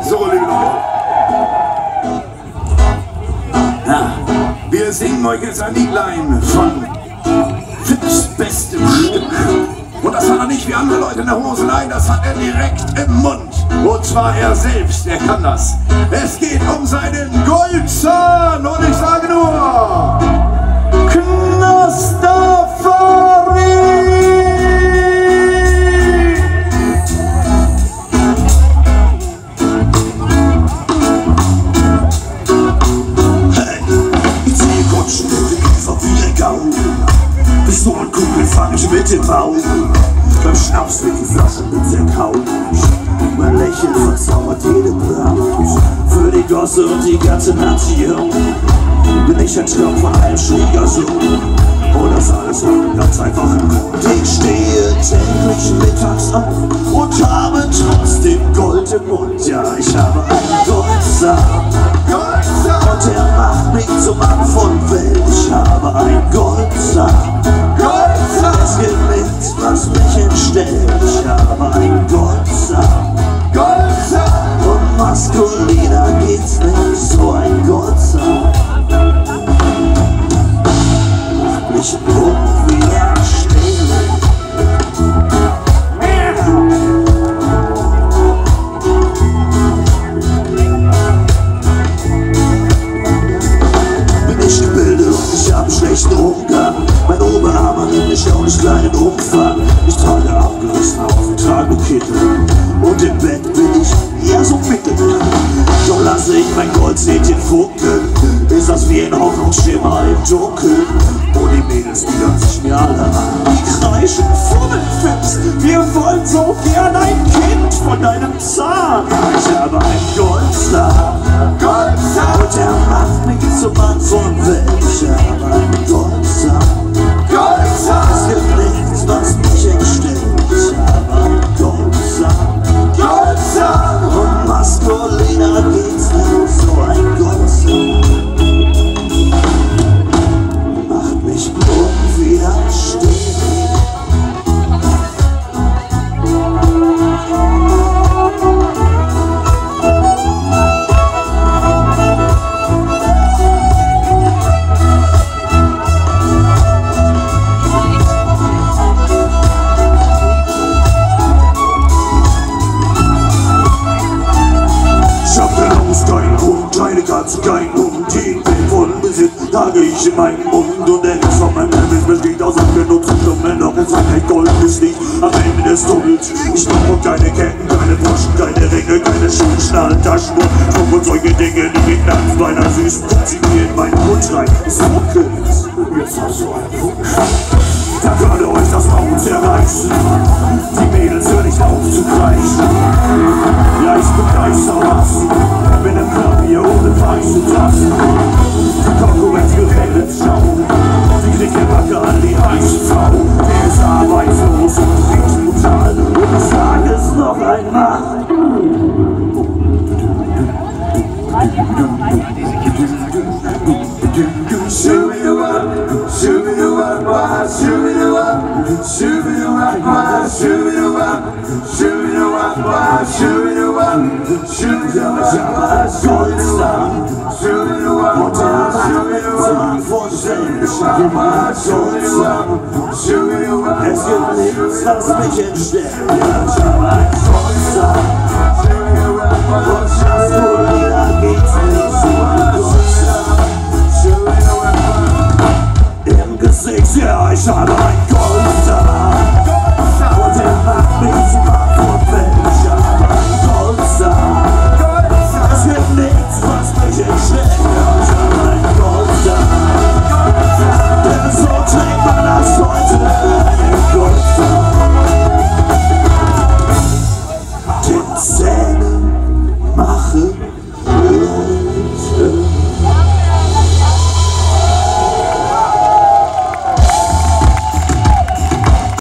So, liebe Leute. Ja, wir singen euch jetzt ein Liedlein von Phipps bestem Stück. Und das hat er nicht wie andere Leute in der Hose, nein, das hat er direkt im Mund. Und zwar er selbst, er kann das. Es geht um seinen Goldzahn und ich sage nur Knastafari! Hey, ich ziehe Kutschen mit dem Kiefer wie ein Gaul. Pistolenkugel fang ich mit dem Maul. Beim Schnaps wird die Flasche mit der Couch. Mein Lächeln verzaubert jede Braut. Für die Gosse und die ganze Nation bin ich ein Traum von einem Schwiegersohn. Und das alles hat einen ganz einfachen Grund. Ich stehe täglich mittags auf und habe trotzdem Gold im Mund. Ja, ich habe einen Goldzahn. Und er macht mich zum Mann von Welt. Ich habe einen Goldzahn. Es gibt nichts, was mich entstellt. Ich habe einen Goldzahn. Und maskuliner geht's nicht, so ein Goldzahn macht mich wie ein Stiel. Bin ich gebildet und ich hab einen schlechten Umgang. Mein Oberarm hat einen erstaunlich kleinen Umfang. Ich trage abgerissen auf und trage Kittel. Und im Bett bin ich eher so mittel. Doch lasse ich mein Goldsädchen funkeln, ist das wie ein Hoffnungsschimmer im Dunkeln. Und die Mädels, die hören sich mir alle an. Die kreischen Fummelfips, wir wollen so gern ein Kind von deinem Zahn. Ich habe einen Goldzahn. Und er macht mich zum Mann von Welt. Ich habe einen Goldzahn. Es gibt nichts, was mich entstellt. Ich habe einen Goldzahn. Und maskuliner geht's nicht, so ein Goldzahn macht mich unwiderstehlich. Kein Hund, jeden vollen Besitz trage ich in meinem Mund. Und der Rest von meinem Leben besteht aus abgenutzten Stummeln. Doch es hat kein goldenes Licht am Ende des Tunnels. Ich brauche keine Ketten, keine Broschen, keine Ringe, keine Schuhe, Schnallen, Taschen und solche Dinge, die mich nachts bei einer süßen Putzi mir in meinen Mund rein. Es ruckelt. Jetzt hast du einen Wunsch. Da würde euch das Maul zerreißen. Die Mädels hören nicht auf zu kreischen. Ja, ich bin geistermaßen. Bin im Club hier ohne weiße Tassen. Die Konkurrenz gerät ins Schauen. Die kriegt der Backe an die heiße Frau. Der ist arbeitslos und riecht brutal. Und ich sage es noch einmal. Goldzahn. Und er macht mich zum Mann von Welt. Ich habe einen Goldzahn. Es gibt nichts, was mich entstellt. Ich habe einen Goldzahn. Und maskuliner geht's nicht, so ein Goldzahn im Gesicht. Ja, ich habe